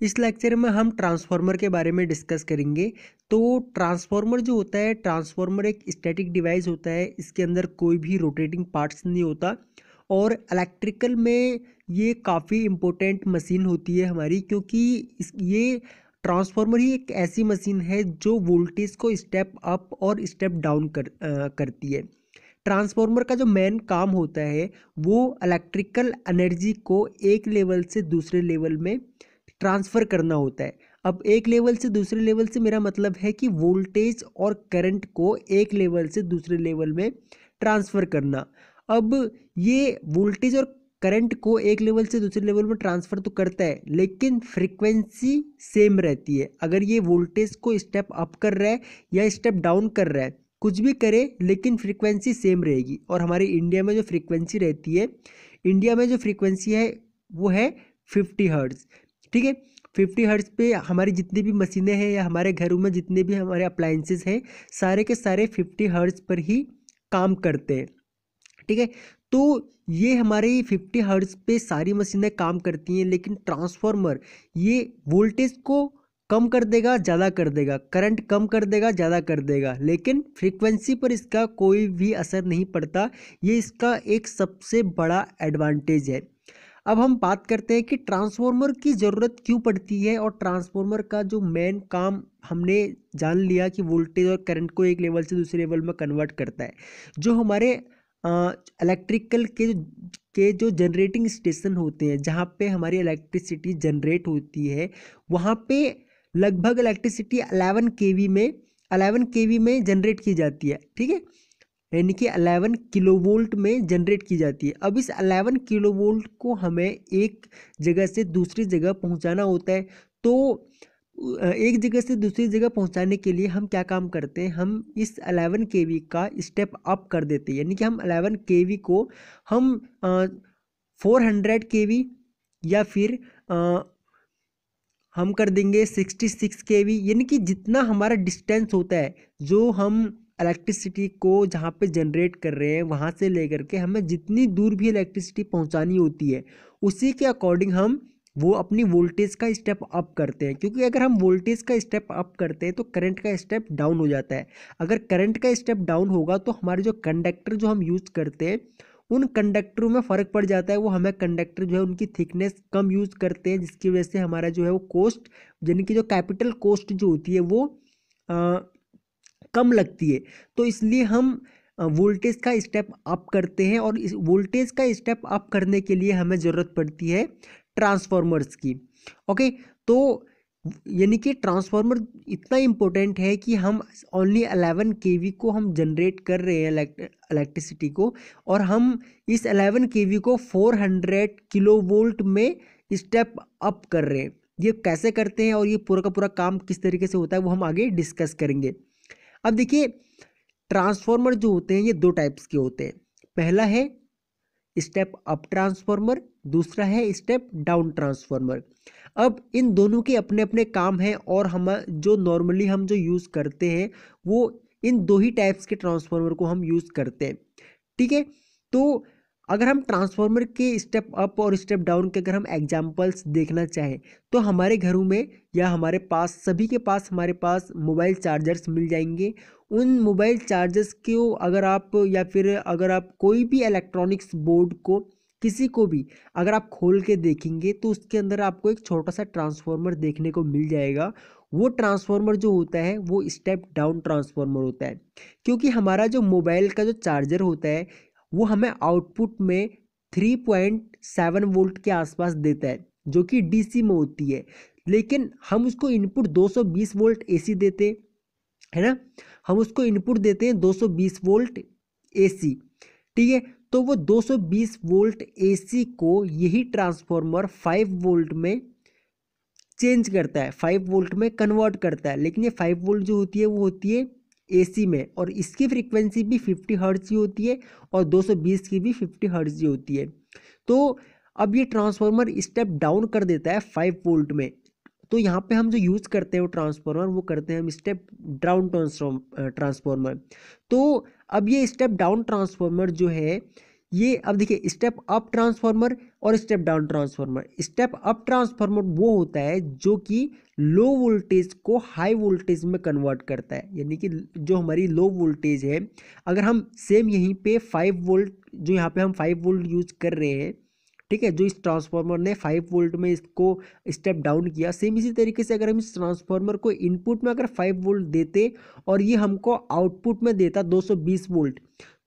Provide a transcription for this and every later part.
इस लेक्चर में हम ट्रांसफार्मर के बारे में डिस्कस करेंगे। तो ट्रांसफार्मर जो होता है, ट्रांसफार्मर एक स्टैटिक डिवाइस होता है। इसके अंदर कोई भी रोटेटिंग पार्ट्स नहीं होता और इलेक्ट्रिकल में ये काफ़ी इम्पोर्टेंट मशीन होती है हमारी, क्योंकि ये ट्रांसफार्मर ही एक ऐसी मशीन है जो वोल्टेज को स्टेप अप और स्टेप डाउन करती है। ट्रांसफार्मर का जो मेन काम होता है वो इलेक्ट्रिकल एनर्जी को एक लेवल से दूसरे लेवल में ट्रांसफ़र करना होता है। अब एक लेवल से दूसरे लेवल से मेरा मतलब है कि वोल्टेज और करंट को एक लेवल से दूसरे लेवल में ट्रांसफ़र करना। अब ये वोल्टेज और करंट को एक लेवल से दूसरे लेवल में ट्रांसफ़र तो करता है, लेकिन फ्रीक्वेंसी सेम रहती है। अगर ये वोल्टेज को स्टेप अप कर रहा है या स्टेप डाउन कर रहा है, कुछ भी करे लेकिन फ्रीक्वेंसी सेम रहेगी। और हमारे इंडिया में जो फ्रीक्वेंसी रहती है, इंडिया में जो फ्रीक्वेंसी है वो है 50 हर्ट्ज़। ठीक है, 50 हर्ट्ज़ पे हमारी जितनी भी मशीनें हैं या हमारे घरों में जितने भी हमारे अप्लाइंसेस हैं, सारे के सारे 50 हर्ट्ज़ पर ही काम करते हैं। ठीक है, तो ये हमारे 50 हर्ट्ज़ पे सारी मशीनें काम करती हैं, लेकिन ट्रांसफार्मर ये वोल्टेज को कम कर देगा, ज़्यादा कर देगा, करंट कम कर देगा, ज़्यादा कर देगा, लेकिन फ्रीक्वेंसी पर इसका कोई भी असर नहीं पड़ता। ये इसका एक सबसे बड़ा एडवांटेज है। अब हम बात करते हैं कि ट्रांसफार्मर की ज़रूरत क्यों पड़ती है, और ट्रांसफार्मर का जो मेन काम हमने जान लिया कि वोल्टेज और करंट को एक लेवल से दूसरे लेवल में कन्वर्ट करता है। जो हमारे इलेक्ट्रिकल के जो जनरेटिंग स्टेशन होते हैं, जहाँ पे हमारी इलेक्ट्रिसिटी जनरेट होती है, वहाँ पे लगभग इलेक्ट्रिसिटी 11 केवी में जनरेट की जाती है। ठीक है, यानी कि 11 किलोवोल्ट में जनरेट की जाती है। अब इस 11 किलोवोल्ट को हमें एक जगह से दूसरी जगह पहुंचाना होता है। तो एक जगह से दूसरी जगह पहुंचाने के लिए हम क्या काम करते हैं, हम इस 11 केवी का स्टेप अप कर देते हैं। यानी कि हम 11 केवी को हम 400 केवी या फिर हम कर देंगे 66 केवी। यानी कि जितना हमारा डिस्टेंस होता है, जो हम इलेक्ट्रिसिटी को जहाँ पे जनरेट कर रहे हैं वहाँ से लेकर के हमें जितनी दूर भी इलेक्ट्रिसिटी पहुँचानी होती है, उसी के अकॉर्डिंग हम वो अपनी वोल्टेज का स्टेप अप करते हैं। क्योंकि अगर हम वोल्टेज का स्टेप अप करते हैं तो करंट का स्टेप डाउन हो जाता है। अगर करंट का स्टेप डाउन होगा तो हमारे जो कंडक्टर जो हम यूज़ करते हैं, उन कंडक्टरों में फ़र्क पड़ जाता है। वो हमें कंडक्टर जो है उनकी थिकनेस कम यूज़ करते हैं, जिसकी वजह से हमारा जो है वो कॉस्ट, यानी कि जो कैपिटल कॉस्ट जो होती है वो अ, कम लगती है। तो इसलिए हम वोल्टेज का स्टेप अप करते हैं, और इस वोल्टेज का स्टेप अप करने के लिए हमें ज़रूरत पड़ती है ट्रांसफार्मर्स की। ओके, तो यानी कि ट्रांसफार्मर इतना इम्पोर्टेंट है कि हम ओनली 11 केवी को हम जनरेट कर रहे हैं इलेक्ट्रिसिटी को, और हम इस 11 केवी को 400 किलोवोल्ट में स्टेप अप कर रहे हैं। ये कैसे करते हैं और ये पूरा का पूरा काम किस तरीके से होता है वो हम आगे डिस्कस करेंगे। अब देखिए, ट्रांसफार्मर जो होते हैं ये दो टाइप्स के होते हैं। पहला है स्टेप अप ट्रांसफार्मर, दूसरा है स्टेप डाउन ट्रांसफार्मर। अब इन दोनों के अपने अपने काम हैं, और हम जो नॉर्मली हम जो यूज़ करते हैं वो इन दो ही टाइप्स के ट्रांसफार्मर को हम यूज़ करते हैं। ठीक है, तो अगर हम ट्रांसफार्मर के स्टेप अप और स्टेप डाउन के अगर हम एग्जांपल्स देखना चाहें, तो हमारे घरों में या हमारे पास सभी के पास हमारे पास मोबाइल चार्जर्स मिल जाएंगे। उन मोबाइल चार्जर्स को अगर आप, या फिर अगर आप कोई भी इलेक्ट्रॉनिक्स बोर्ड को किसी को भी अगर आप खोल के देखेंगे, तो उसके अंदर आपको एक छोटा सा ट्रांसफार्मर देखने को मिल जाएगा। वो ट्रांसफार्मर जो होता है वो स्टेप डाउन ट्रांसफार्मर होता है। क्योंकि हमारा जो मोबाइल का जो चार्जर होता है वो हमें आउटपुट में 3.7 वोल्ट के आसपास देता है, जो कि डीसी में होती है। लेकिन हम उसको इनपुट 220 वोल्ट एसी देते है ना, हम उसको इनपुट देते हैं 220 वोल्ट एसी। ठीक है, तो वो 220 वोल्ट एसी को यही ट्रांसफार्मर 5 वोल्ट में चेंज करता है, 5 वोल्ट में कन्वर्ट करता है। लेकिन ये 5 वोल्ट जो होती है वो होती है एसी में, और इसकी फ्रीक्वेंसी भी 50 हर्ट्ज की होती है, और 220 की भी 50 हर्ट्ज की होती है। तो अब ये ट्रांसफार्मर स्टेप डाउन कर देता है 5 वोल्ट में। तो यहाँ पे हम जो यूज़ करते हैं वो ट्रांसफार्मर, वो करते हैं हम स्टेप डाउन ट्रांसफार्मर। तो अब ये स्टेप डाउन ट्रांसफार्मर जो है, ये अब देखिए, स्टेप अप ट्रांसफार्मर और step down transformer. Step up transformer वो होता है जो कि लो वोल्टेज को हाई वोल्टेज में कन्वर्ट करता है, यानी कि जो हमारी लो वोल्टेज है, अगर हम सेम यहीं पे 5 वोल्ट, जो यहाँ पे हम 5 वोल्ट यूज कर रहे हैं, ठीक है, जो इस ट्रांसफार्मर ने 5 वोल्ट में इसको स्टेप डाउन किया, सेम इसी तरीके से अगर हम इस ट्रांसफार्मर को इनपुट में अगर 5 वोल्ट देते और ये हमको आउटपुट में देता 220 वोल्ट,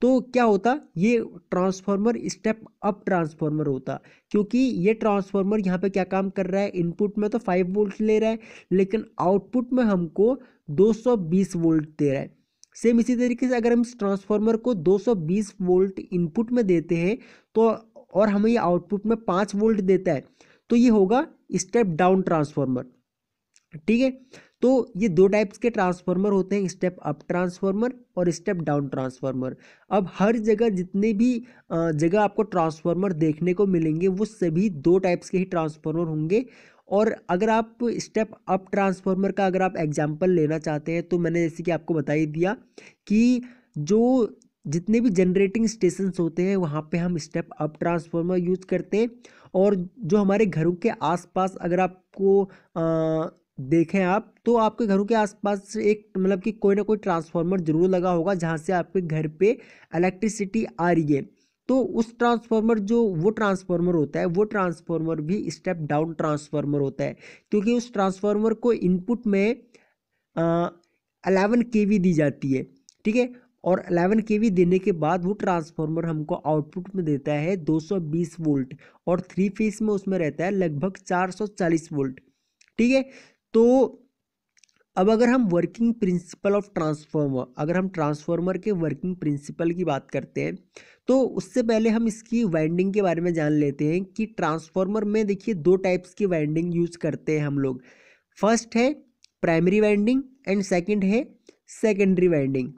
तो क्या होता, ये ट्रांसफार्मर स्टेप अप ट्रांसफार्मर होता। क्योंकि ये ट्रांसफार्मर यहाँ पे क्या काम कर रहा है, इनपुट में तो 5 वोल्ट ले रहा है लेकिन आउटपुट में हमको 220 वोल्ट दे रहा है। सेम इसी तरीके से अगर हम इस ट्रांसफार्मर को 220 वोल्ट इनपुट में देते हैं तो और हमें ये आउटपुट में 5 वोल्ट देता है, तो ये होगा स्टेप डाउन ट्रांसफार्मर। ठीक है, तो ये दो टाइप्स के ट्रांसफार्मर होते हैं, स्टेप अप ट्रांसफार्मर और स्टेप डाउन ट्रांसफार्मर। अब हर जगह जितने भी जगह आपको ट्रांसफार्मर देखने को मिलेंगे वो सभी दो टाइप्स के ही ट्रांसफार्मर होंगे। और अगर आप स्टेप अप ट्रांसफार्मर का अगर आप एग्जांपल लेना चाहते हैं तो मैंने जैसे कि आपको बता ही दिया कि जो जितने भी जनरेटिंग स्टेशंस होते हैं वहाँ पे हम स्टेप अप ट्रांसफार्मर यूज करते हैं। और जो हमारे घरों के आसपास अगर आपको देखें आप, तो आपके घरों के आसपास एक मतलब कि कोई ना कोई ट्रांसफार्मर जरूर लगा होगा जहाँ से आपके घर पे इलेक्ट्रिसिटी आ रही है। तो उस ट्रांसफार्मर जो वो ट्रांसफार्मर होता है वो ट्रांसफार्मर भी स्टेप डाउन ट्रांसफार्मर होता है, क्योंकि उस ट्रांसफार्मर को इनपुट में 11 केवी दी जाती है। ठीक है, और 11 केवी देने के बाद वो ट्रांसफार्मर हमको आउटपुट में देता है 220 वोल्ट और 3 फेज में उसमें रहता है लगभग 440 वोल्ट। ठीक है, तो अब अगर हम वर्किंग प्रिंसिपल ऑफ ट्रांसफार्मर, अगर हम ट्रांसफार्मर के वर्किंग प्रिंसिपल की बात करते हैं तो उससे पहले हम इसकी वाइंडिंग के बारे में जान लेते हैं कि ट्रांसफार्मर में देखिए दो टाइप्स की वाइंडिंग यूज करते हैं हम लोग। फर्स्ट है प्राइमरी वाइंडिंग एंड सेकंड है सेकेंडरी वाइंडिंग।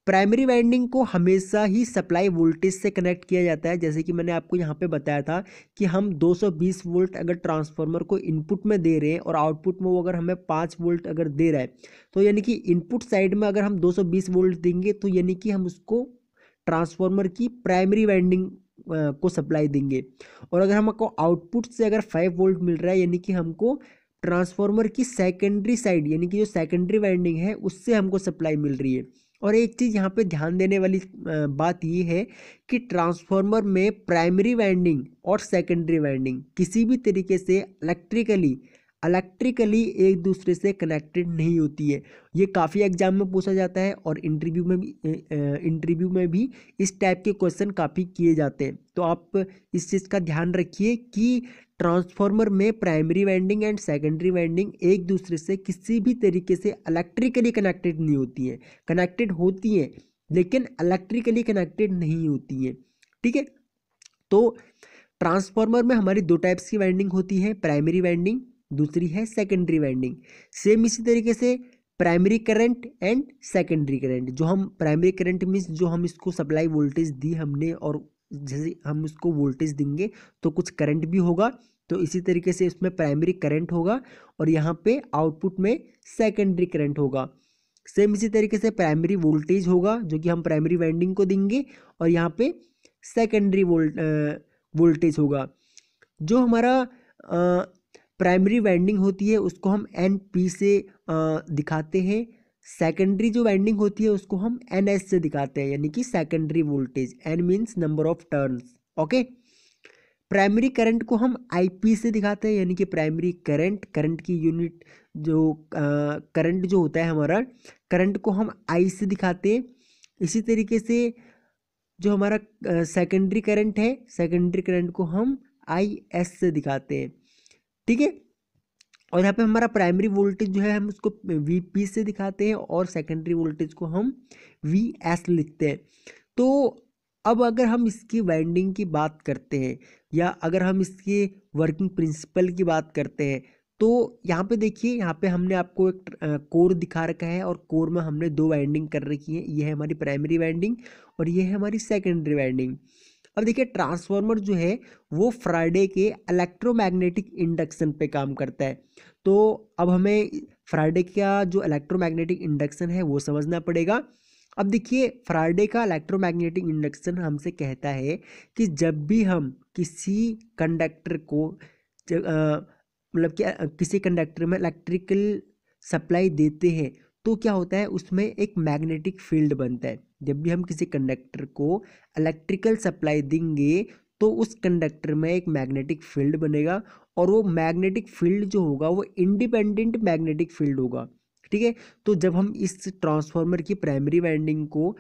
प्राइमरी वाइंडिंग को हमेशा ही सप्लाई वोल्टेज से कनेक्ट किया जाता है, जैसे कि मैंने आपको यहाँ पे बताया था कि हम 220 वोल्ट अगर ट्रांसफार्मर को इनपुट में दे रहे हैं और आउटपुट में वो अगर हमें 5 वोल्ट अगर दे रहा है, तो यानी कि इनपुट साइड में अगर हम 220 वोल्ट देंगे तो यानी कि हम उसको ट्रांसफार्मर की प्राइमरी वाइंडिंग को सप्लाई देंगे। और अगर हमको आउटपुट से अगर 5 वोल्ट मिल रहा है यानी कि हमको ट्रांसफार्मर की सेकेंडरी साइड यानी कि जो सेकेंडरी वाइंडिंग है उससे हमको सप्लाई मिल रही है। और एक चीज़ यहाँ पे ध्यान देने वाली बात ये है कि ट्रांसफार्मर में प्राइमरी वाइंडिंग और सेकेंडरी वाइंडिंग किसी भी तरीके से इलेक्ट्रिकली एक दूसरे से कनेक्टेड नहीं होती है। ये काफ़ी एग्जाम में पूछा जाता है और इंटरव्यू में भी इस टाइप के क्वेश्चन काफ़ी किए जाते हैं। तो आप इस चीज़ का ध्यान रखिए कि ट्रांसफार्मर में primary winding and secondary winding एक दूसरे से किसी भी तरीके से इलेक्ट्रिकली कनेक्टेड नहीं होती हैं। कनेक्टेड होती हैं लेकिन इलेक्ट्रिकली कनेक्टेड नहीं होती हैं। ठीक है, तो ट्रांसफार्मर में हमारी दो टाइप्स की वाइंडिंग होती है, प्राइमरी वाइंडिंग, दूसरी है सेकेंडरी वाइंडिंग। सेम इसी तरीके से primary current and secondary current, जो हम प्राइमरी करंट मीन्स जो हम इसको सप्लाई वोल्टेज दी हमने और जैसे हम उसको वोल्टेज देंगे तो कुछ करंट भी होगा, तो इसी तरीके से इसमें प्राइमरी करंट होगा और यहाँ पे आउटपुट में सेकेंडरी करंट होगा। सेम इसी तरीके से प्राइमरी वोल्टेज होगा जो कि हम प्राइमरी वाइंडिंग को देंगे और यहाँ पे सेकेंडरी वोल्टेज होगा। जो हमारा प्राइमरी वाइंडिंग होती है उसको हम एन पी से दिखाते हैं, सेकेंडरी जो वाइंडिंग होती है उसको हम एन एस से दिखाते हैं, यानी कि secondary voltage, N means number of turns. Okay, primary current को हम आईपी से दिखाते हैं, यानी कि प्राइमरी करंट की यूनिट जो करंट जो होता है हमारा, करंट को हम आई से दिखाते हैं। इसी तरीके से जो हमारा सेकेंडरी करंट है, सेकेंडरी करंट को हम आई एस से दिखाते हैं। ठीक है, और यहाँ पे हमारा प्राइमरी वोल्टेज जो है हम उसको वीपी से दिखाते हैं और सेकेंडरी वोल्टेज को हम वी एस लिखते हैं। तो अब अगर हम इसकी वाइंडिंग की बात करते हैं या अगर हम इसके वर्किंग प्रिंसिपल की बात करते हैं तो यहाँ पे देखिए, यहाँ पे हमने आपको एक कोर दिखा रखा है और कोर में हमने दो वाइंडिंग कर रखी है, ये है हमारी प्राइमरी वाइंडिंग और ये है हमारी सेकेंडरी वाइंडिंग। अब देखिए ट्रांसफार्मर जो है वो फ्राइडे के इलेक्ट्रोमैग्नेटिक इंडक्शन पे काम करता है। तो अब हमें फ्राइडे का जो इलेक्ट्रोमैग्नेटिक इंडक्शन है वो समझना पड़ेगा। अब देखिए फैराडे का इलेक्ट्रोमैग्नेटिक इंडक्शन हमसे कहता है कि जब भी हम किसी कंडक्टर को मतलब क्या किसी कंडक्टर में इलेक्ट्रिकल सप्लाई देते हैं तो क्या होता है, उसमें एक मैग्नेटिक फील्ड बनता है। जब भी हम किसी कंडक्टर को इलेक्ट्रिकल सप्लाई देंगे तो उस कंडक्टर में एक मैग्नेटिक फील्ड बनेगा, और वो मैग्नेटिक फील्ड जो होगा वो इंडिपेंडेंट मैग्नेटिक फील्ड होगा। ठीक है, तो जब हम इस ट्रांसफार्मर की प्राइमरी वाइंडिंग को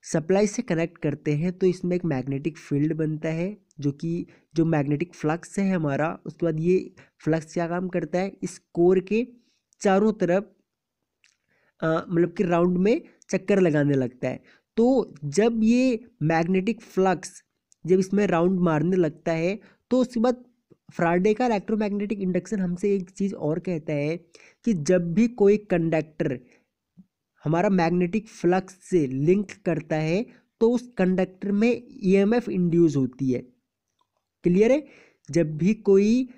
सप्लाई से कनेक्ट करते हैं तो इसमें एक मैग्नेटिक फील्ड बनता है, जो मैग्नेटिक फ्लक्स है हमारा। उसके बाद ये फ्लक्स क्या काम करता है, इस कोर के चारों तरफ मतलब कि राउंड में चक्कर लगाने लगता है। तो जब ये मैग्नेटिक फ्लक्स जब इसमें राउंड मारने लगता है तो उसके बाद फैराडे का इलेक्ट्रोमैग्नेटिक इंडक्शन हमसे एक चीज़ और कहता है कि जब भी कोई कंडक्टर हमारा मैग्नेटिक फ्लक्स से लिंक करता है तो उस कंडक्टर में ईएमएफ इंड्यूस होती है। क्लियर है, जब भी कोई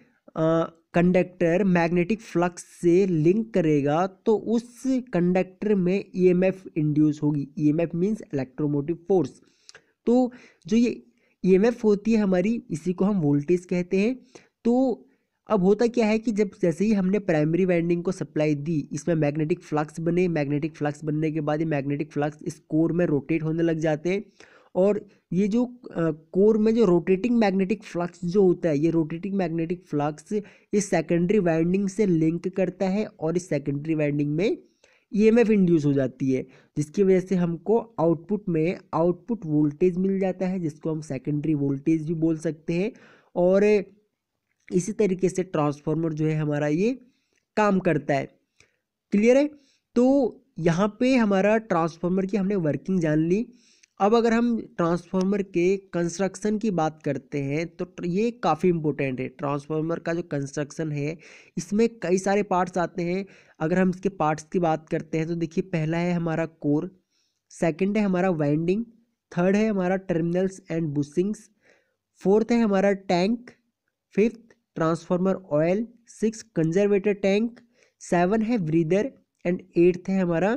कंडक्टर मैग्नेटिक फ्लक्स से लिंक करेगा तो उस कंडक्टर में ईएमएफ इंड्यूस होगी। EMF means electromotive force. तो जो ये ईएमएफ होती है हमारी, इसी को हम वोल्टेज कहते हैं। तो अब होता क्या है कि जब जैसे ही हमने प्राइमरी वाइंडिंग को सप्लाई दी, इसमें मैग्नेटिक फ्लक्स बने, मैग्नेटिक फ्लक्स बनने के बाद ये मैग्नेटिक फ्लक्स इस कोर में रोटेट होने लग जाते हैं, और ये जो कोर में जो रोटेटिंग मैग्नेटिक फ्लक्स जो होता है, ये रोटेटिंग मैग्नेटिक फ्लक्स इस सेकेंडरी वाइंडिंग से लिंक करता है और इस सेकेंडरी वाइंडिंग में ईएमएफ इंड्यूस हो जाती है, जिसकी वजह से हमको आउटपुट में आउटपुट वोल्टेज मिल जाता है, जिसको हम सेकेंडरी वोल्टेज भी बोल सकते हैं। और इसी तरीके से ट्रांसफार्मर जो है हमारा ये काम करता है। क्लियर है, तो यहाँ पे हमारा ट्रांसफार्मर की हमने वर्किंग जान ली। अब अगर हम ट्रांसफार्मर के कंस्ट्रक्शन की बात करते हैं तो ये काफ़ी इंपॉर्टेंट है। ट्रांसफार्मर का जो कंस्ट्रक्शन है इसमें कई सारे पार्ट्स आते हैं। अगर हम इसके पार्ट्स की बात करते हैं तो देखिए, पहला है हमारा कोर, सेकंड है हमारा वाइंडिंग, थर्ड है हमारा टर्मिनल्स एंड बुशिंग्स, फोर्थ है हमारा tank, fifth transformer oil, six conservator tank, seven है ब्रीदर एंड एट्थ है हमारा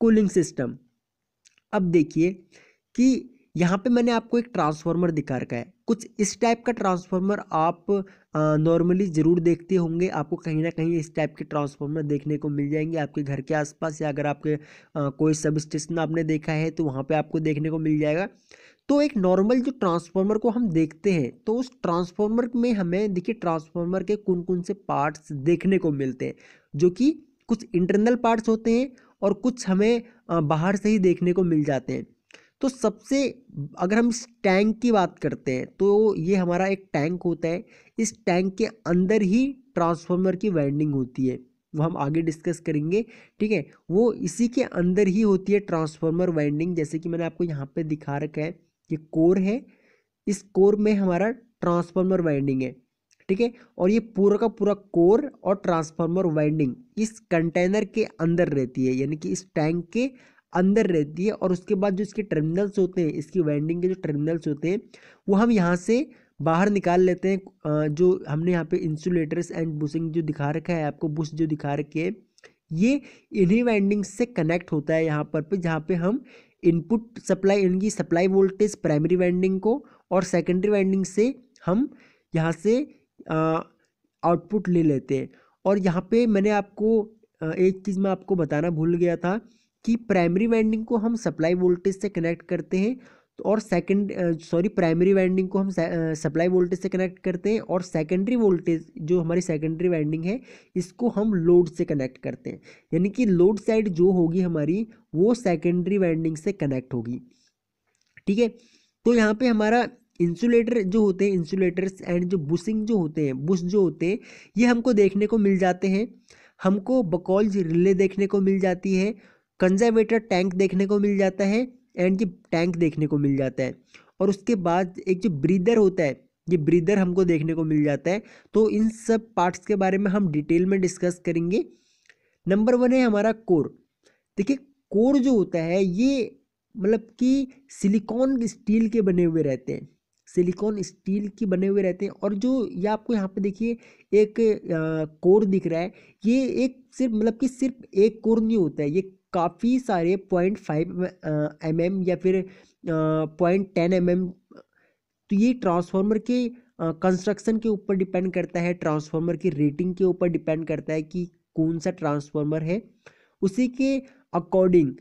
कूलिंग सिस्टम। अब देखिए कि यहाँ पे मैंने आपको एक ट्रांसफार्मर दिखा रखा है। कुछ इस टाइप का ट्रांसफार्मर आप नॉर्मली ज़रूर देखते होंगे। आपको कहीं ना कहीं इस टाइप के ट्रांसफार्मर देखने को मिल जाएंगे आपके घर के आसपास, या अगर आपके कोई सब स्टेशन आपने देखा है तो वहाँ पे आपको देखने को मिल जाएगा। तो एक नॉर्मल जो ट्रांसफार्मर को हम देखते हैं तो उस ट्रांसफार्मर में हमें देखिए ट्रांसफार्मर के कौन कौन से पार्ट्स देखने को मिलते हैं, जो कि कुछ इंटरनल पार्ट्स होते हैं और कुछ हमें बाहर से ही देखने को मिल जाते हैं। तो सबसे अगर हम इस टैंक की बात करते हैं तो ये हमारा एक टैंक होता है। इस टैंक के अंदर ही ट्रांसफार्मर की वाइंडिंग होती है, वो हम आगे डिस्कस करेंगे। ठीक है, वो इसी के अंदर ही होती है ट्रांसफार्मर वाइंडिंग। जैसे कि मैंने आपको यहाँ पे दिखा रखा है, ये कोर है, इस कोर में हमारा ट्रांसफार्मर वाइंडिंग है। ठीक है, और ये पूरा का पूरा कोर और ट्रांसफार्मर वाइंडिंग इस कंटेनर के अंदर रहती है, यानी कि इस टैंक के अंदर रहती है। और उसके बाद जो इसके टर्मिनल्स होते हैं, इसकी वाइंडिंग के जो टर्मिनल्स होते हैं वो हम यहाँ से बाहर निकाल लेते हैं। जो हमने यहाँ पे इंसुलेटर्स एंड बुशिंग जो दिखा रखा है आपको, बुश जो दिखा रखी है, ये इन्हीं वाइंडिंग से कनेक्ट होता है यहाँ पर जहाँ पे हम इनपुट सप्लाई, इनकी सप्लाई वोल्टेज प्राइमरी वाइंडिंग को और सेकेंडरी वाइंडिंग से हम यहाँ से आउटपुट ले लेते हैं। और यहाँ पे मैंने आपको एक चीज़ मैं आपको बताना भूल गया था कि प्राइमरी वाइंडिंग को हम सप्लाई वोल्टेज से कनेक्ट करते हैं, तो और प्राइमरी वाइंडिंग को हम सप्लाई वोल्टेज से कनेक्ट करते हैं, और सेकेंडरी वोल्टेज जो हमारी सेकेंडरी वाइंडिंग है इसको हम लोड से कनेक्ट करते हैं। यानी कि लोड साइड जो होगी हमारी वो सेकेंडरी वाइंडिंग से कनेक्ट होगी। ठीक है, तो यहाँ पे हमारा इंसुलेटर जो होते हैं, इंसुलेटर्स एंड जो बुशिंग जो होते हैं, बुश जो होते हैं, ये हमको देखने को मिल जाते हैं। हमको बकॉल्ज रिले देखने को मिल जाती है, कंजर्वेटर टैंक देखने को मिल जाता है, एंड ये टैंक देखने को मिल जाता है। और उसके बाद एक जो ब्रीदर होता है, ये ब्रीदर हमको देखने को मिल जाता है। तो इन सब पार्ट्स के बारे में हम डिटेल में डिस्कस करेंगे। नंबर वन है हमारा कोर। देखिए, कोर जो होता है ये मतलब कि सिलिकॉन स्टील के बने हुए रहते हैं, सिलिकॉन स्टील की बने हुए रहते हैं। और जो ये आपको यहाँ पे देखिए एक कोर दिख रहा है, ये एक सिर्फ मतलब कि सिर्फ एक कोर नहीं होता है, ये काफ़ी सारे 0.5 mm या फिर 0.10 mm। तो ये ट्रांसफार्मर के कंस्ट्रक्शन के ऊपर डिपेंड करता है, ट्रांसफार्मर की रेटिंग के ऊपर डिपेंड करता है कि कौन सा ट्रांसफार्मर है। उसी के अकॉर्डिंग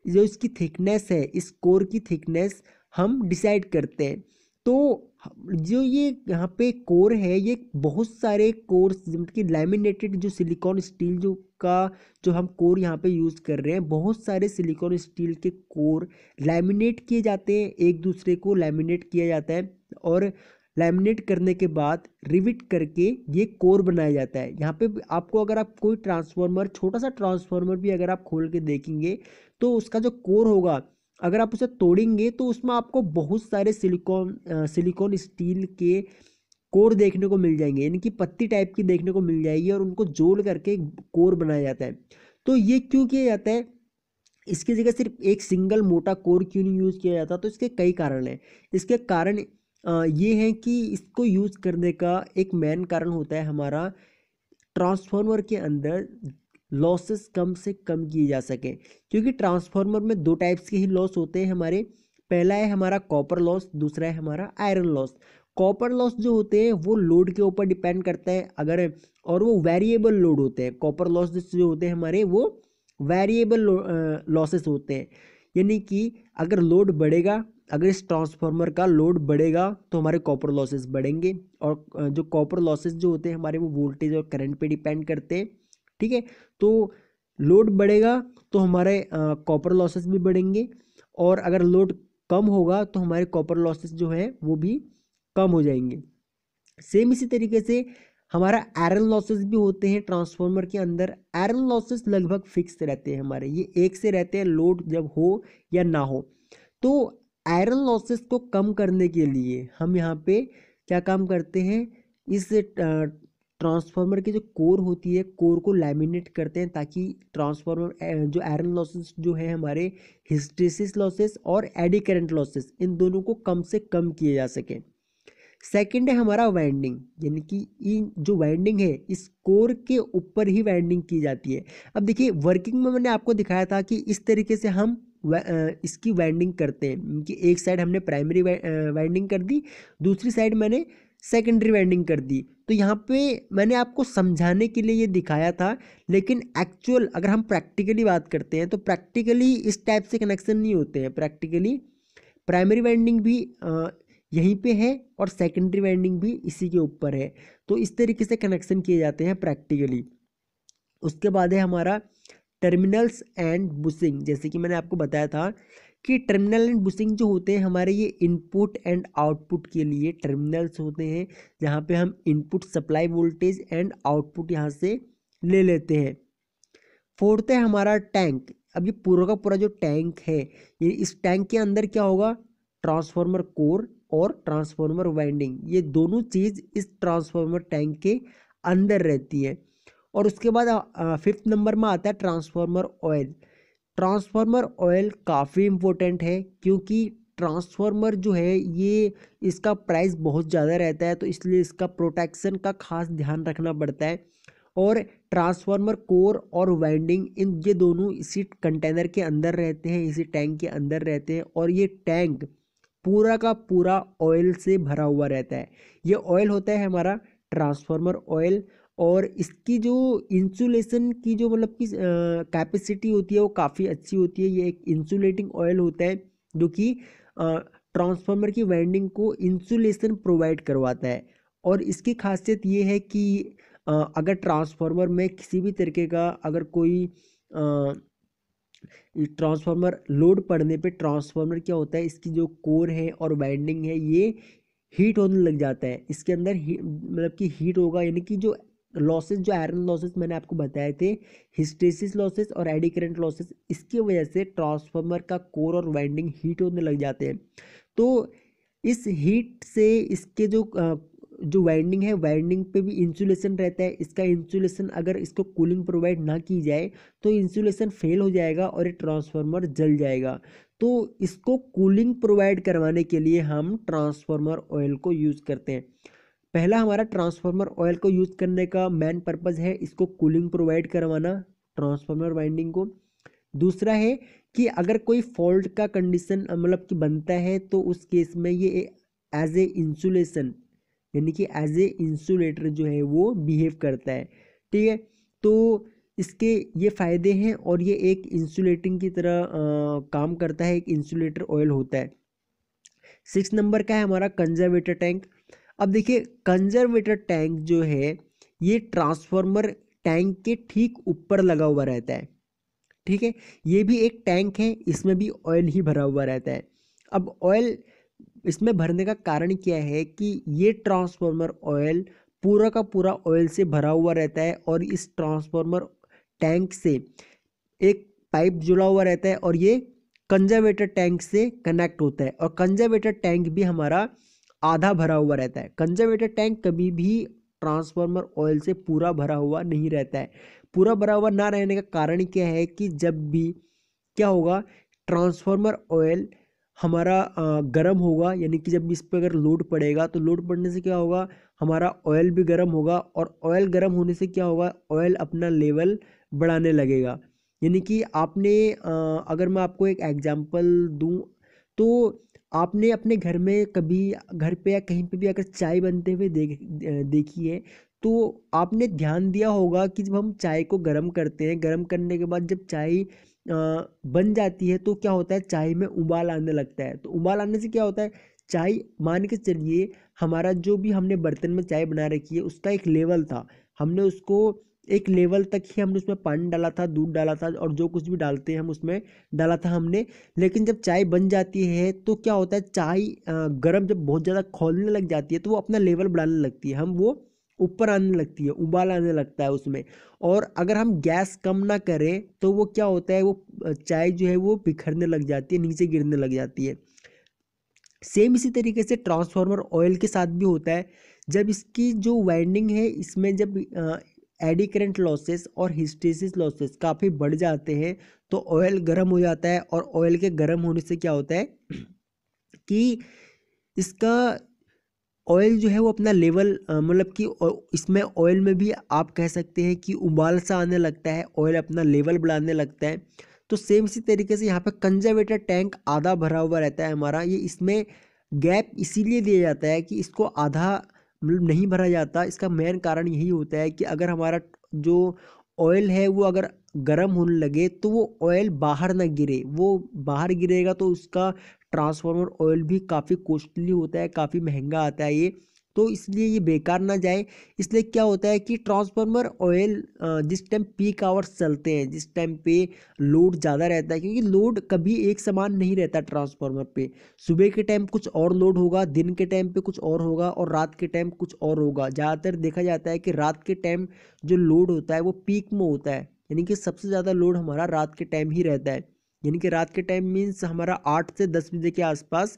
जो इसकी थिकनेस है, इस कोर की थिकनेस हम डिसाइड करते हैं। तो जो ये यहाँ पे कोर है, ये बहुत सारे कोर्स जिनकी कि लैमिनेटेड जो सिलिकॉन स्टील जो हम कोर यहाँ पे यूज़ कर रहे हैं, बहुत सारे सिलिकॉन स्टील के कोर लैमिनेट किए जाते हैं, एक दूसरे को लैमिनेट किया जाता है और लैमिनेट करने के बाद रिविट करके ये कोर बनाया जाता है। यहाँ पे आपको अगर आप कोई ट्रांसफार्मर, छोटा सा ट्रांसफार्मर भी अगर आप खोल के देखेंगे तो उसका जो कोर होगा, अगर आप उसे तोड़ेंगे तो उसमें आपको बहुत सारे सिलिकॉन स्टील के कोर देखने को मिल जाएंगे, यानी कि पत्ती टाइप की देखने को मिल जाएगी और उनको जोड़ करके कोर बनाया जाता है। तो ये क्यों किया जाता है, इसकी जगह सिर्फ एक सिंगल मोटा कोर क्यों नहीं यूज़ किया जाता? तो इसके कई कारण हैं। इसके कारण ये है कि इसको यूज़ करने का एक मेन कारण होता है हमारा, ट्रांसफार्मर के अंदर लॉसेस कम से कम किए जा सके, क्योंकि ट्रांसफार्मर में दो टाइप्स के ही लॉस होते हैं हमारे। पहला है हमारा कॉपर लॉस, दूसरा है हमारा आयरन लॉस। कॉपर लॉस जो होते हैं वो लोड के ऊपर डिपेंड करता है, अगर और वो वेरिएबल लोड होते हैं। कॉपर लॉस जो होते हैं हमारे, वो वेरिएबल लॉसेस होते हैं, यानी कि अगर लोड बढ़ेगा, अगर इस ट्रांसफार्मर का लोड बढ़ेगा तो हमारे कॉपर लॉसेस बढ़ेंगे। और जो कॉपर लॉसेस जो होते हैं हमारे, वो वोल्टेज और करंट पे डिपेंड करते हैं। ठीक है, तो लोड बढ़ेगा तो हमारे कॉपर लॉसेस भी बढ़ेंगे, और अगर लोड कम होगा तो हमारे कॉपर लॉसेस जो है वो भी कम हो जाएंगे। सेम इसी तरीके से हमारा आयरन लॉसेस भी होते हैं ट्रांसफार्मर के अंदर। आयरन लॉसेस लगभग फिक्स रहते हैं हमारे, ये एक से रहते हैं, लोड जब हो या ना हो। तो आयरन लॉसेस को कम करने के लिए हम यहाँ पे क्या काम करते हैं, इस ट्रांसफार्मर की जो कोर होती है, कोर को लैमिनेट करते हैं, ताकि ट्रांसफार्मर जो आयरन लॉसेस जो है हमारे, हिस्टेरिसिस लॉसेस और एडी करंट लॉसेस, इन दोनों को कम से कम किए जा सके। सेकंड है हमारा वाइंडिंग, यानी कि इन जो वाइंडिंग है, इस कोर के ऊपर ही वाइंडिंग की जाती है। अब देखिए वर्किंग में मैंने आपको दिखाया था कि इस तरीके से हम इसकी वाइंडिंग करते हैं कि एक साइड हमने प्राइमरी वाइंडिंग कर दी, दूसरी साइड मैंने सेकेंडरी वाइंडिंग कर दी। तो यहाँ पे मैंने आपको समझाने के लिए ये दिखाया था, लेकिन एक्चुअल अगर हम प्रैक्टिकली बात करते हैं तो प्रैक्टिकली इस टाइप से कनेक्शन नहीं होते हैं। प्रैक्टिकली प्राइमरी वाइंडिंग भी यहीं पे है और सेकेंडरी वाइंडिंग भी इसी के ऊपर है। तो इस तरीके से कनेक्शन किए जाते हैं प्रैक्टिकली। उसके बाद है हमारा टर्मिनल्स एंड बुशिंग। जैसे कि मैंने आपको बताया था कि टर्मिनल एंड बुशिंग जो होते हैं हमारे, ये इनपुट एंड आउटपुट के लिए टर्मिनल्स होते हैं, जहाँ पे हम input supply voltage and output यहाँ से ले लेते हैं। फोर्थ है हमारा टैंक। अब ये पूरा का पूरा जो टैंक है, ये इस टैंक के अंदर क्या होगा, ट्रांसफार्मर कोर और ट्रांसफार्मर वाइंडिंग, ये दोनों चीज़ इस ट्रांसफार्मर टैंक के अंदर रहती है। और उसके बाद फिफ्थ नंबर में आता है ट्रांसफार्मर ऑयल। ट्रांसफार्मर ऑयल काफ़ी इम्पोर्टेंट है, क्योंकि ट्रांसफार्मर जो है ये, इसका प्राइस बहुत ज़्यादा रहता है, तो इसलिए इसका प्रोटेक्शन का खास ध्यान रखना पड़ता है। और ट्रांसफार्मर कोर और वाइंडिंग, इन ये दोनों इसी कंटेनर के अंदर रहते हैं, इसी टैंक के अंदर रहते हैं, और ये टैंक पूरा का पूरा ऑयल से भरा हुआ रहता है। ये ऑयल होता है हमारा ट्रांसफार्मर ऑयल, और इसकी जो इंसुलेशन की जो मतलब कि कैपेसिटी होती है वो काफ़ी अच्छी होती है। ये एक इंसुलेटिंग ऑयल होता है जो कि ट्रांसफार्मर की वाइंडिंग को इंसुलेशन प्रोवाइड करवाता है। और इसकी खासियत ये है कि अगर ट्रांसफार्मर में किसी भी तरीके का अगर कोई ट्रांसफार्मर लोड पड़ने पे ट्रांसफार्मर क्या होता है, इसकी जो कोर है और वाइंडिंग है, ये हीट होने लग जाता है। इसके अंदर मतलब कि हीट होगा, यानी कि जो लॉसेस, जो आयरन लॉसेस मैंने आपको बताए थे, हिस्टेरिसिस लॉसेस और एडी करंट लॉसेस, इसकी वजह से ट्रांसफार्मर का कोर और वाइंडिंग हीट होने लग जाते हैं। तो इस हीट से इसके जो वाइंडिंग है, वाइंडिंग पे भी इंसुलेशन रहता है। इसका इंसुलेशन, अगर इसको कूलिंग प्रोवाइड ना की जाए तो इंसुलेशन फेल हो जाएगा और ये ट्रांसफार्मर जल जाएगा। तो इसको कूलिंग प्रोवाइड करवाने के लिए हम ट्रांसफार्मर ऑयल को यूज़ करते हैं। पहला हमारा ट्रांसफार्मर ऑयल को यूज़ करने का मेन पर्पज़ है इसको कूलिंग प्रोवाइड करवाना, ट्रांसफार्मर वाइंडिंग को। दूसरा है कि अगर कोई फॉल्ट का कंडीशन मतलब कि बनता है तो उस केस में ये एज ए इंसुलेशन यानी कि एज ए इंसुलेटर जो है वो बिहेव करता है। ठीक है, तो इसके ये फ़ायदे हैं और ये एक इंसुलेटिंग की तरह काम करता है, एक इंसुलेटर ऑयल होता है। 6 नंबर का है हमारा कंजर्वेटर टैंक। अब देखिए कंजर्वेटर टैंक जो है ये ट्रांसफार्मर टैंक के ठीक ऊपर लगा हुआ रहता है। ठीक है, ये भी एक टैंक है, इसमें भी ऑयल ही भरा हुआ रहता है। अब ऑयल इसमें भरने का कारण क्या है कि ये ट्रांसफार्मर ऑयल पूरा का पूरा ऑयल से भरा हुआ रहता है और इस ट्रांसफार्मर टैंक से एक पाइप जुड़ा हुआ रहता है और ये कंजर्वेटर टैंक से कनेक्ट होता है और कंजर्वेटर टैंक भी हमारा आधा भरा हुआ रहता है। कंजर्वेटर टैंक कभी भी ट्रांसफार्मर ऑयल से पूरा भरा हुआ नहीं रहता है। पूरा भरा हुआ ना रहने का कारण क्या है कि जब भी क्या होगा, ट्रांसफार्मर ऑयल हमारा गर्म होगा, यानी कि जब इस पर अगर लोड पड़ेगा तो लोड पड़ने से क्या होगा, हमारा ऑयल भी गर्म होगा और ऑयल गर्म होने से क्या होगा, ऑयल अपना लेवल बढ़ाने लगेगा। यानी कि आपने अगर मैं आपको एक एग्जांपल दूं तो आपने अपने घर में कभी घर पे या कहीं पे भी अगर चाय बनते हुए देखी है तो आपने ध्यान दिया होगा कि जब हम चाय को गर्म करते हैं, गर्म करने के बाद जब चाय बन जाती है तो क्या होता है, चाय में उबाल आने लगता है। तो उबाल आने से क्या होता है, चाय मान के चलिए हमारा जो भी हमने बर्तन में चाय बना रखी है उसका एक लेवल था, हमने उसको एक लेवल तक ही हमने उसमें पानी डाला था, दूध डाला था और जो कुछ भी डालते हैं हम उसमें डाला था हमने। लेकिन जब चाय बन जाती है तो क्या होता है, चाय गर्म जब बहुत ज़्यादा खौलने लग जाती है तो वो अपना लेवल बढ़ाने लगती है, हम वो ऊपर आने लगती है, उबाल आने लगता है उसमें। और अगर हम गैस कम ना करें तो वो क्या होता है, वो चाय जो है वो बिखरने लग जाती है, नीचे गिरने लग जाती है। सेम इसी तरीके से ट्रांसफार्मर ऑयल के साथ भी होता है। जब इसकी जो वाइंडिंग है इसमें जब एडी करंट लॉसेस और हिस्टेरिसिस लॉसेस काफ़ी बढ़ जाते हैं तो ऑयल गर्म हो जाता है और ऑयल के गर्म होने से क्या होता है कि इसका ऑयल जो है वो अपना लेवल मतलब कि इसमें ऑयल में भी आप कह सकते हैं कि उबाल सा आने लगता है, ऑयल अपना लेवल बढ़ाने लगता है। तो सेम इसी तरीके से यहाँ पे कंजर्वेटर टैंक आधा भरा हुआ रहता है हमारा, ये इसमें गैप इसीलिए दिया जाता है कि इसको आधा मतलब नहीं भरा जाता। इसका मेन कारण यही होता है कि अगर हमारा जो ऑयल है वो अगर गर्म होने लगे तो वो ऑयल बाहर ना गिरे, वो बाहर गिरेगा तो उसका ट्रांसफार्मर ऑयल भी काफ़ी कॉस्टली होता है, काफ़ी महंगा आता है ये, तो इसलिए ये बेकार ना जाए। इसलिए क्या होता है कि ट्रांसफार्मर ऑयल जिस टाइम पीक आवर्स चलते हैं, जिस टाइम पे लोड ज़्यादा रहता है, क्योंकि लोड कभी एक समान नहीं रहता ट्रांसफार्मर पे, सुबह के टाइम कुछ और लोड होगा, दिन के टाइम पे कुछ और होगा और रात के टाइम कुछ और होगा। ज़्यादातर देखा जाता है कि रात के टाइम जो लोड होता है वो पीक में होता है, यानी कि सबसे ज़्यादा लोड हमारा रात के टाइम ही रहता है। यानी कि रात के टाइम मीन्स हमारा 8 से 10 बजे के आसपास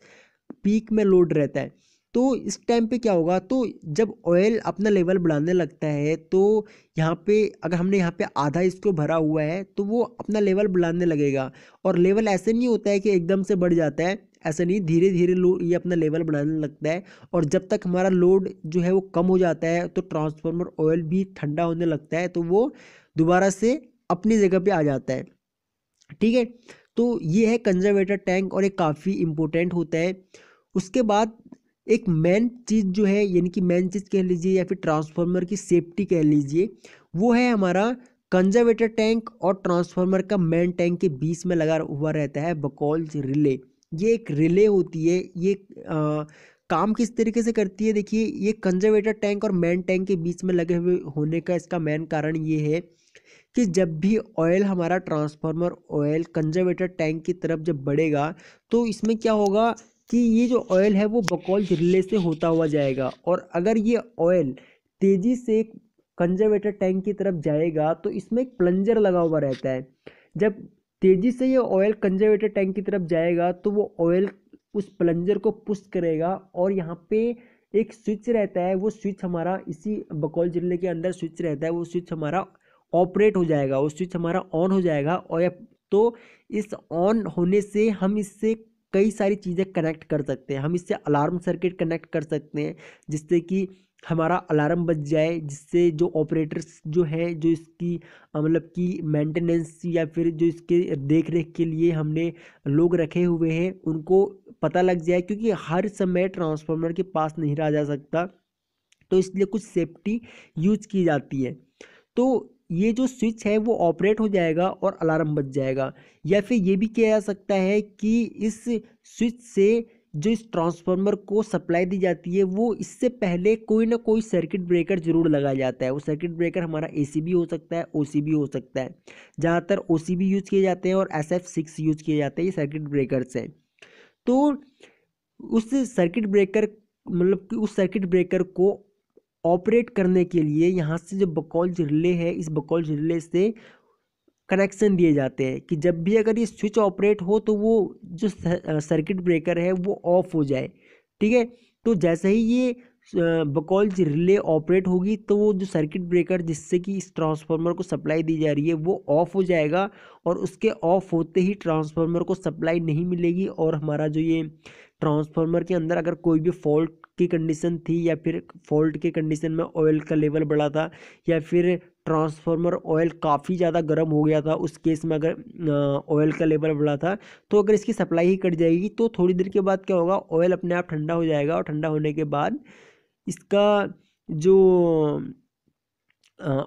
पीक में लोड रहता है। तो इस टाइम पे क्या होगा, तो जब ऑयल अपना लेवल बढ़ाने लगता है तो यहाँ पे अगर हमने यहाँ पे आधा इसको भरा हुआ है तो वो अपना लेवल बढ़ाने लगेगा। और लेवल ऐसे नहीं होता है कि एकदम से बढ़ जाता है, ऐसा नहीं, धीरे धीरे लोड ये अपना लेवल बढ़ाने लगता है। और जब तक हमारा लोड जो है वो कम हो जाता है तो ट्रांसफार्मर ऑयल भी ठंडा होने लगता है, तो वो दोबारा से अपनी जगह पे आ जाता है। ठीक है, तो ये है कंजर्वेटर टैंक और ये काफ़ी इंपॉर्टेंट होता है। उसके बाद एक मेन चीज़ जो है, यानी कि मेन चीज़ कह लीजिए या फिर ट्रांसफार्मर की सेफ्टी कह लीजिए, वो है हमारा कंजर्वेटर टैंक और ट्रांसफार्मर का मेन टैंक के बीच में लगा हुआ रहता है बकौल्स रिले। ये एक रिले होती है, ये काम किस तरीके से करती है, देखिए ये कंजर्वेटर टैंक और मेन टैंक के बीच में लगे हुए होने का इसका मेन कारण ये है कि जब भी ऑयल हमारा ट्रांसफार्मर ऑयल कंजर्वेटर टैंक की तरफ जब बढ़ेगा तो इसमें क्या होगा कि ये जो ऑयल है वो बकौल रिले से होता हुआ जाएगा। और अगर ये ऑयल तेजी से कंजर्वेटर टैंक की तरफ जाएगा तो इसमें एक प्लंजर लगा हुआ रहता है। जब तेजी से ये ऑयल कंजर्वेटर टैंक की तरफ जाएगा तो वो ऑयल उस प्लंजर को पुश करेगा और यहाँ पे एक स्विच रहता है, वो स्विच हमारा इसी बकौल जिले के अंदर स्विच रहता है, वो स्विच हमारा ऑपरेट हो जाएगा, वो स्विच हमारा ऑन हो जाएगा। और तो इस ऑन होने से हम इससे कई सारी चीज़ें कनेक्ट कर सकते हैं, हम इससे अलार्म सर्किट कनेक्ट कर सकते हैं जिससे कि हमारा अलार्म बज जाए, जिससे जो ऑपरेटर्स जो है, जो इसकी मतलब कि मेंटेनेंस या फिर जो इसके देख रेख के लिए हमने लोग रखे हुए हैं उनको पता लग जाए, क्योंकि हर समय ट्रांसफार्मर के पास नहीं रहा जा सकता, तो इसलिए कुछ सेफ्टी यूज की जाती है। तो ये जो स्विच है वो ऑपरेट हो जाएगा और अलार्म बज जाएगा। या फिर ये भी किया जा सकता है कि इस स्विच से जो इस ट्रांसफार्मर को सप्लाई दी जाती है वो इससे पहले कोई ना कोई सर्किट ब्रेकर जरूर लगाया जाता है। वो सर्किट ब्रेकर हमारा एसी भी हो सकता है, ओसी भी हो सकता है। ज़्यादातर ओसी भी यूज किए जाते हैं और SF6 यूज किए जाते हैं, ये सर्किट ब्रेकर्स हैं। तो उस सर्किट ब्रेकर मतलब कि उस सर्किट ब्रेकर को ऑपरेट करने के लिए यहाँ से जो बकौल रिले है, इस बकौल रिले से कनेक्शन दिए जाते हैं कि जब भी अगर ये स्विच ऑपरेट हो तो वो जो सर्किट ब्रेकर है वो ऑफ हो जाए। ठीक है, तो जैसे ही ये बकौल रिले ऑपरेट होगी तो वो जो सर्किट ब्रेकर जिससे कि इस ट्रांसफार्मर को सप्लाई दी जा रही है वो ऑफ हो जाएगा, और उसके ऑफ होते ही ट्रांसफार्मर को सप्लाई नहीं मिलेगी, और हमारा जो ये ट्रांसफार्मर के अंदर अगर कोई भी फॉल्ट की कंडीशन थी, या फिर फॉल्ट के कंडीशन में ऑयल का लेवल बढ़ा था, या फिर ट्रांसफार्मर ऑयल काफ़ी ज़्यादा गर्म हो गया था, उस केस में अगर ऑयल का लेवल बढ़ा था, तो अगर इसकी सप्लाई ही कट जाएगी तो थोड़ी देर के बाद क्या होगा, ऑयल अपने आप ठंडा हो जाएगा, और ठंडा होने के बाद इसका जो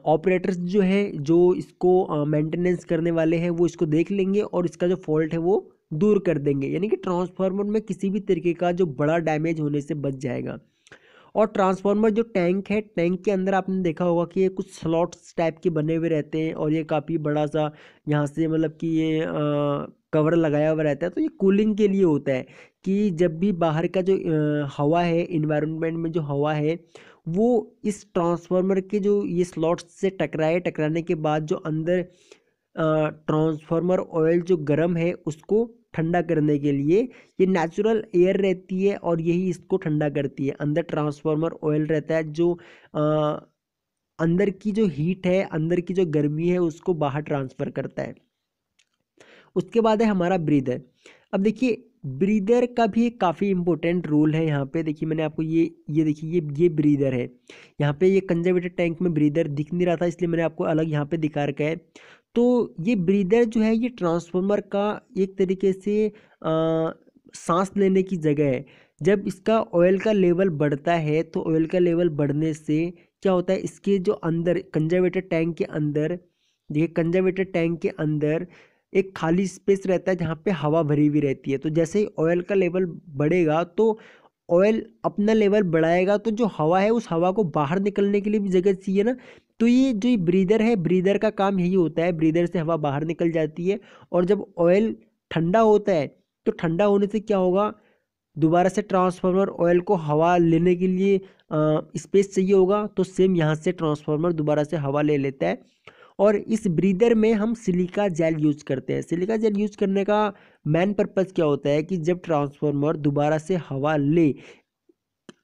ऑपरेटर्स जो है, जो इसको मेंटेनेंस करने वाले हैं, वो इसको देख लेंगे और इसका जो फॉल्ट है वो दूर कर देंगे, यानी कि ट्रांसफार्मर में किसी भी तरीके का जो बड़ा डैमेज होने से बच जाएगा। और ट्रांसफार्मर जो टैंक है, टैंक के अंदर आपने देखा होगा कि ये कुछ स्लॉट्स टाइप के बने हुए रहते हैं, और ये काफ़ी बड़ा सा यहाँ से मतलब कि ये कवर लगाया हुआ रहता है, तो ये कूलिंग के लिए होता है कि जब भी बाहर का जो हवा है, इन्वायरमेंट में जो हवा है, वो इस ट्रांसफार्मर के जो ये स्लॉट्स से टकराए, टकराने के बाद जो अंदर ट्रांसफार्मर ऑयल जो गर्म है उसको ठंडा करने के लिए, ये नेचुरल एयर रहती है और यही इसको ठंडा करती है। अंदर ट्रांसफार्मर ऑयल रहता है जो अंदर की जो हीट है, अंदर की जो गर्मी है उसको बाहर ट्रांसफ़र करता है। उसके बाद है हमारा ब्रीदर। अब देखिए ब्रीदर का भी एक काफ़ी इंपॉर्टेंट रोल है यहाँ पे। देखिए मैंने आपको ये देखिए ये ब्रीदर है। यहाँ पे ये कंजर्वेटर टैंक में ब्रीदर दिख नहीं रहा था, इसलिए मैंने आपको अलग यहाँ पे दिखा रखा है। तो ये ब्रीदर जो है ये ट्रांसफार्मर का एक तरीके से सांस लेने की जगह है। जब इसका ऑयल का लेवल बढ़ता है तो ऑयल का लेवल बढ़ने से क्या होता है, इसके जो अंदर कंजर्वेटर टैंक के अंदर, देखिए कंजर्वेटर टैंक के अंदर एक खाली स्पेस रहता है जहाँ पे हवा भरी हुई रहती है। तो जैसे ही ऑयल का लेवल बढ़ेगा तो ऑयल अपना लेवल बढ़ाएगा, तो जो हवा है उस हवा को बाहर निकलने के लिए भी जगह चाहिए ना। तो ये जो ब्रीदर है, ब्रीदर का काम यही होता है, ब्रीदर से हवा बाहर निकल जाती है। और जब ऑयल ठंडा होता है तो ठंडा होने से क्या होगा, दोबारा से ट्रांसफार्मर ऑयल को हवा लेने के लिए स्पेस चाहिए होगा, तो सेम यहाँ से ट्रांसफार्मर दोबारा से हवा ले लेता है। और इस ब्रीदर में हम सिलिका जेल यूज करते हैं। सिलिका जेल यूज करने का मेन पर्पज़ क्या होता है कि जब ट्रांसफार्मर दोबारा से हवा ले,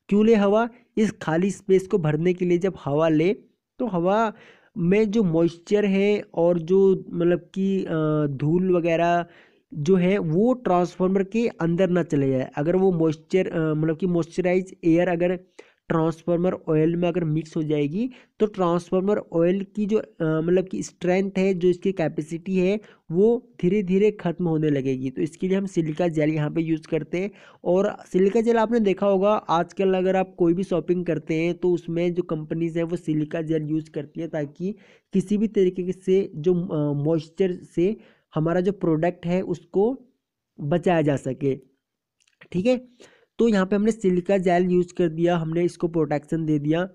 क्यों ले हवा, इस खाली स्पेस को भरने के लिए। जब हवा ले तो हवा में जो मॉइस्चर है और जो मतलब कि धूल वगैरह जो है वो ट्रांसफार्मर के अंदर ना चले जाए। अगर वो मॉइस्चर मतलब कि मॉइस्चराइज एयर अगर ट्रांसफार्मर ऑयल में अगर मिक्स हो जाएगी तो ट्रांसफार्मर ऑयल की जो मतलब कि स्ट्रेंथ है, जो इसकी कैपेसिटी है, वो धीरे धीरे खत्म होने लगेगी। तो इसके लिए हम सिलिका जेल यहाँ पे यूज़ करते हैं। और सिलिका जेल आपने देखा होगा आजकल अगर आप कोई भी शॉपिंग करते हैं तो उसमें जो कंपनीज है वो सिलिका जेल यूज़ करती है, ताकि किसी भी तरीके से जो मॉइस्चर से हमारा जो प्रोडक्ट है उसको बचाया जा सके। ठीक है, तो यहाँ पे हमने सिलिका जेल यूज कर दिया, हमने इसको प्रोटेक्शन दे दिया।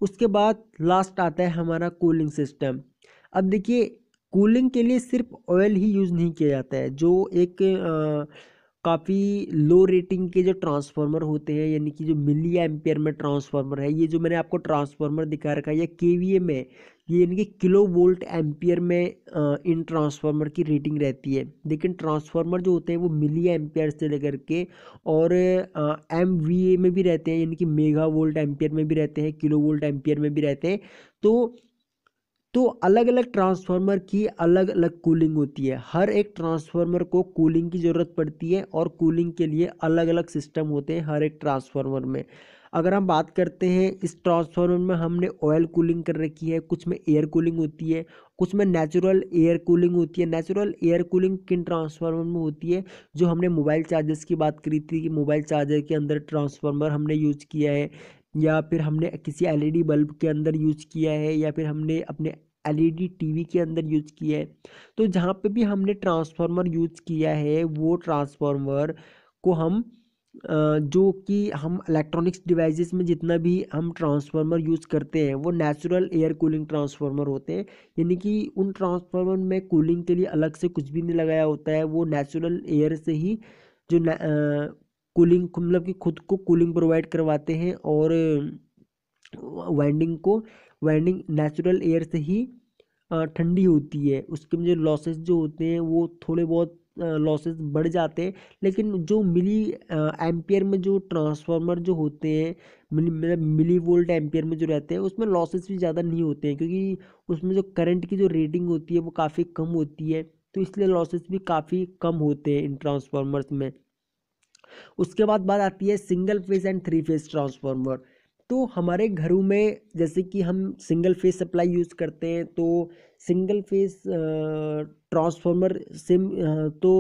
उसके बाद लास्ट आता है हमारा कूलिंग सिस्टम। अब देखिए कूलिंग के लिए सिर्फ ऑयल ही यूज़ नहीं किया जाता है। जो एक काफ़ी लो रेटिंग के जो ट्रांसफार्मर होते हैं, यानी कि जो मिली एम्पियर में ट्रांसफार्मर है, ये जो मैंने आपको ट्रांसफार्मर दिखा रखा है, ये केवीए में, ये यानी कि किलो वोल्ट एम्पियर में इन ट्रांसफार्मर की रेटिंग रहती है। लेकिन ट्रांसफार्मर जो होते हैं वो मिली एम्पियर से लेकर के और MVA में भी रहते हैं, यानी कि मेगा वोल्ट एम्पियर में भी रहते हैं, किलो वोल्ट एम्पियर में भी रहते हैं। तो अलग अलग ट्रांसफार्मर की अलग अलग कूलिंग होती है। हर एक ट्रांसफार्मर को कूलिंग की ज़रूरत पड़ती है और कूलिंग के लिए अलग अलग सिस्टम होते हैं हर एक ट्रांसफार्मर में। अगर हम बात करते हैं इस ट्रांसफार्मर में हमने ऑयल कूलिंग कर रखी है, कुछ में एयर कूलिंग होती है, कुछ में नेचुरल एयर कूलिंग होती है। नेचुरल एयर कूलिंग किन ट्रांसफार्मर में होती है? जो हमने मोबाइल चार्जर्स की बात करी थी कि मोबाइल चार्जर के अंदर ट्रांसफार्मर हमने यूज़ किया है, या फिर हमने किसी एलईडी बल्ब के अंदर यूज़ किया है, या फिर हमने अपने एलईडी टीवी के अंदर यूज़ किया है। तो जहाँ पे भी हमने ट्रांसफार्मर यूज़ किया है वो ट्रांसफार्मर को हम जो कि हम इलेक्ट्रॉनिक्स डिवाइसेस में जितना भी हम ट्रांसफार्मर यूज़ करते हैं वो नेचुरल एयर कूलिंग ट्रांसफार्मर होते हैं। यानी कि उन ट्रांसफार्मर में कूलिंग के लिए अलग से कुछ भी नहीं लगाया होता है, वो नेचुरल एयर से ही जो कूलिंग मतलब कि खुद को कूलिंग प्रोवाइड करवाते हैं, और वाइंडिंग नेचुरल एयर से ही ठंडी होती है। उसके में जो लॉसेस जो होते हैं वो थोड़े बहुत लॉसेस बढ़ जाते हैं, लेकिन जो मिली एम्पियर में जो ट्रांसफार्मर जो होते हैं, मतलब मिली वोल्ट एम्पियर में जो रहते हैं उसमें लॉसेस भी ज़्यादा नहीं होते हैं, क्योंकि उसमें जो करंट की जो रेटिंग होती है वो काफ़ी कम होती है, तो इसलिए लॉसेस भी काफ़ी कम होते हैं इन ट्रांसफार्मर्स में। उसके बाद बात आती है single phase and three phase transformer. तो हमारे घरों में जैसे कि हम सिंगल फेज सप्लाई यूज़ करते हैं, तो सिंगल फेज ट्रांसफार्मर सिम तो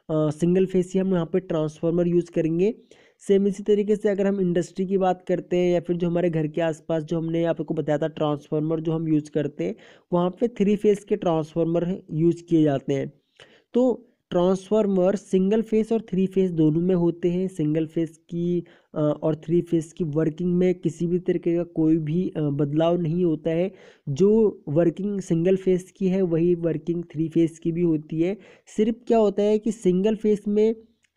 सिंगल फेज ही हम यहाँ पे ट्रांसफार्मर यूज़ करेंगे। सेम इसी तरीके से अगर हम इंडस्ट्री की बात करते हैं, या फिर जो हमारे घर के आसपास जो हमने आपको बताया था ट्रांसफार्मर जो हम यूज़ करते हैं, वहाँ पे थ्री फेज के ट्रांसफार्मर यूज़ किए जाते हैं। तो ट्रांसफार्मर सिंगल फेस और थ्री फेस दोनों में होते हैं। सिंगल फेस की और थ्री फेस की वर्किंग में किसी भी तरीके का कोई भी बदलाव नहीं होता है। जो वर्किंग सिंगल फेस की है वही वर्किंग थ्री फेस की भी होती है। सिर्फ क्या होता है कि सिंगल फेस में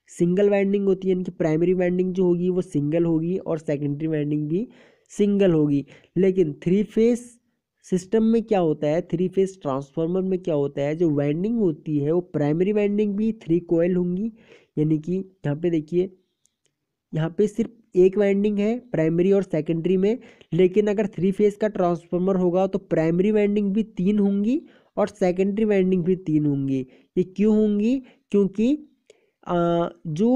सिंगल वाइंडिंग होती है, यानी कि प्राइमरी वाइंडिंग जो होगी वो सिंगल होगी और सेकेंडरी वाइंडिंग भी सिंगल होगी। लेकिन थ्री फेस सिस्टम में क्या होता है, थ्री फेज ट्रांसफार्मर में क्या होता है, जो वाइंडिंग होती है वो प्राइमरी वाइंडिंग भी थ्री कोयल होंगी। यानी कि यहाँ पे देखिए, यहाँ पे सिर्फ एक वाइंडिंग है प्राइमरी और सेकेंडरी में, लेकिन अगर थ्री फेज का ट्रांसफार्मर होगा तो प्राइमरी वाइंडिंग भी तीन होंगी और सेकेंडरी वाइंडिंग भी तीन होंगी। ये क्यों होंगी? क्योंकि जो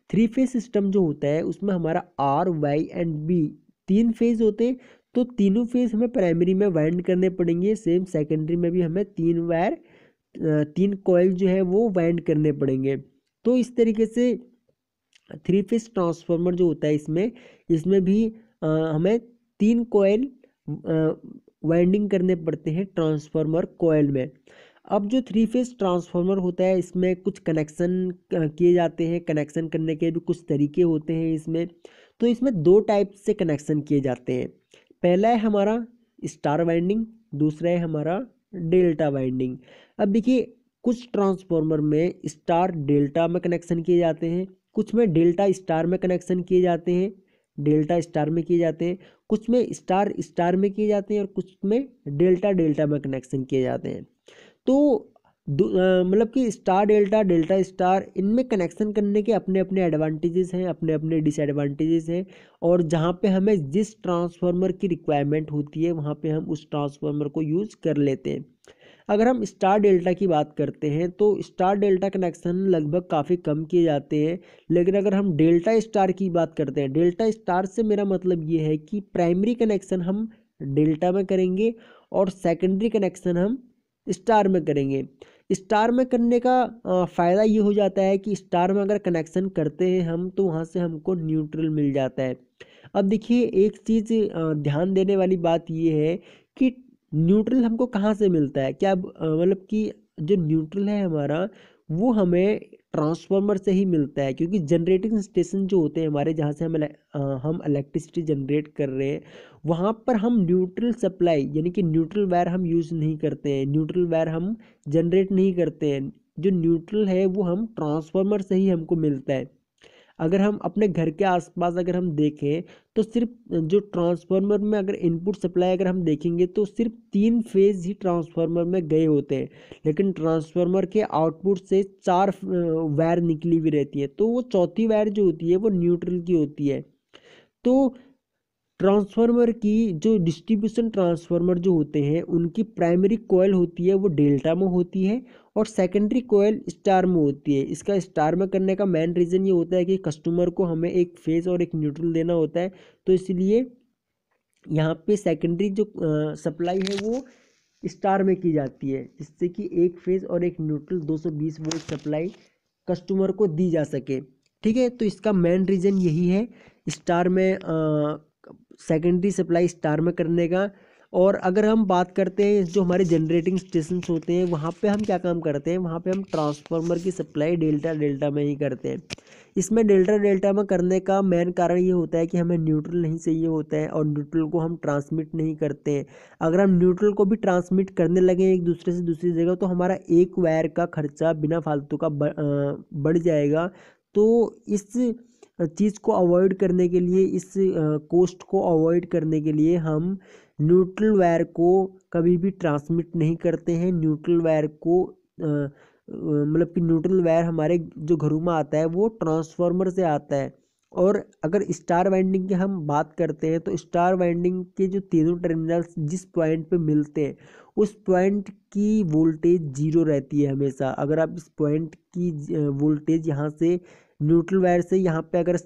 थ्री फेज सिस्टम जो होता है उसमें हमारा आर वाई एंड बी तीन फेज होते हैं, तो तीनों फेज हमें प्राइमरी में वाइंड करने पड़ेंगे। सेम सेकेंडरी में भी हमें तीन कॉइल जो है वो वाइंड करने पड़ेंगे। तो इस तरीके से थ्री फेज ट्रांसफार्मर जो होता है इसमें इसमें भी हमें तीन कॉइल वाइंडिंग करने पड़ते हैं ट्रांसफार्मर कॉइल में। अब जो थ्री फेज ट्रांसफार्मर होता है इसमें कुछ कनेक्शन किए जाते हैं। कनेक्शन करने के भी कुछ तरीके होते हैं इसमें। तो इसमें दो टाइप से कनेक्शन किए जाते हैं। पहला है हमारा स्टार वाइंडिंग, दूसरा है हमारा डेल्टा वाइंडिंग। अब देखिए, कुछ ट्रांसफार्मर में स्टार डेल्टा में कनेक्शन किए जाते हैं, कुछ में डेल्टा स्टार में कनेक्शन किए जाते हैं, डेल्टा स्टार में किए जाते हैं, कुछ में स्टार स्टार में किए जाते हैं, और कुछ में डेल्टा डेल्टा में कनेक्शन किए जाते हैं। तो मतलब कि स्टार डेल्टा डेल्टा स्टार इनमें कनेक्शन करने के अपने अपने एडवांटेजेस हैं, अपने अपने डिसएडवांटेजेस हैं, और जहाँ पे हमें जिस ट्रांसफार्मर की रिक्वायरमेंट होती है वहाँ पे हम उस ट्रांसफार्मर को यूज़ कर लेते हैं। अगर हम स्टार डेल्टा की बात करते हैं तो स्टार डेल्टा कनेक्शन लगभग काफ़ी कम किए जाते हैं। लेकिन अगर हम डेल्टा स्टार की बात करते हैं, डेल्टा स्टार से मेरा मतलब ये है कि प्राइमरी कनेक्शन हम डेल्टा में करेंगे और सेकेंडरी कनेक्शन हम स्टार में करेंगे। स्टार में करने का फ़ायदा ये हो जाता है कि स्टार में अगर कनेक्शन करते हैं हम तो वहाँ से हमको न्यूट्रल मिल जाता है। अब देखिए, एक चीज़ ध्यान देने वाली बात ये है कि न्यूट्रल हमको कहाँ से मिलता है। क्या मतलब कि जो न्यूट्रल है हमारा वो हमें ट्रांसफार्मर से ही मिलता है, क्योंकि जनरेटिंग स्टेशन जो होते हैं हमारे जहाँ से हम इलेक्ट्रिसिटी जनरेट कर रहे हैं वहाँ पर हम न्यूट्रल सप्लाई यानी कि न्यूट्रल वायर हम यूज़ नहीं करते हैं, न्यूट्रल वायर हम जनरेट नहीं करते हैं। जो न्यूट्रल है वो हम ट्रांसफार्मर से ही हमको मिलता है। अगर हम अपने घर के आसपास अगर हम देखें तो सिर्फ जो ट्रांसफार्मर में अगर इनपुट सप्लाई अगर हम देखेंगे तो सिर्फ तीन फेज ही ट्रांसफार्मर में गए होते हैं, लेकिन ट्रांसफार्मर के आउटपुट से चार वायर निकली हुई रहती है, तो वो चौथी वायर जो होती है वो न्यूट्रल की होती है। तो ट्रांसफार्मर की जो डिस्ट्रीब्यूशन ट्रांसफार्मर जो होते हैं उनकी प्राइमरी कॉइल होती है वो डेल्टा में होती है और सेकेंडरी कॉइल स्टार में होती है। इसका स्टार में करने का मेन रीज़न ये होता है कि कस्टमर को हमें एक फेज और एक न्यूट्रल देना होता है, तो इसलिए यहाँ पे सेकेंडरी जो सप्लाई है वो स्टार में की जाती है, जिससे कि एक फेज और एक न्यूट्रल 220 वोल्ट सप्लाई कस्टमर को दी जा सके। ठीक है, तो इसका मेन रीज़न यही है स्टार में सेकेंडरी सप्लाई स्टार में करने का। और अगर हम बात करते हैं जो हमारे जनरेटिंग स्टेशंस होते हैं वहाँ पे हम क्या काम करते हैं, वहाँ पे हम ट्रांसफार्मर की सप्लाई डेल्टा डेल्टा में ही करते हैं। इसमें डेल्टा डेल्टा में करने का मेन कारण ये होता है कि हमें न्यूट्रल नहीं चाहिए होता है और न्यूट्रल को हम ट्रांसमिट नहीं करते हैं। अगर हम न्यूट्रल को भी ट्रांसमिट करने लगे एक दूसरे से दूसरी जगह तो हमारा एक वायर का खर्चा बिना फालतू का बढ़ जाएगा। तो इस चीज़ को अवॉइड करने के लिए, इस कॉस्ट को अवॉइड करने के लिए हम न्यूट्रल वायर को कभी भी ट्रांसमिट नहीं करते हैं। न्यूट्रल वायर को मतलब कि न्यूट्रल वायर हमारे जो घरों में आता है वो ट्रांसफार्मर से आता है। और अगर स्टार वाइंडिंग की हम बात करते हैं तो स्टार वाइंडिंग के जो तीनों टर्मिनल्स जिस पॉइंट पे मिलते हैं उस पॉइंट की वोल्टेज जीरो रहती है हमेशा। अगर आप इस पॉइंट की वोल्टेज यहाँ से न्यूट्रल वायर से यहाँ पे अगर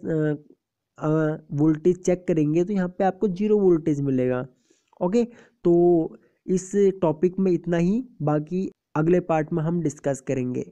वोल्टेज चेक करेंगे तो यहाँ पे आपको जीरो वोल्टेज मिलेगा। ओके, तो इस टॉपिक में इतना ही, बाकी अगले पार्ट में हम डिस्कस करेंगे।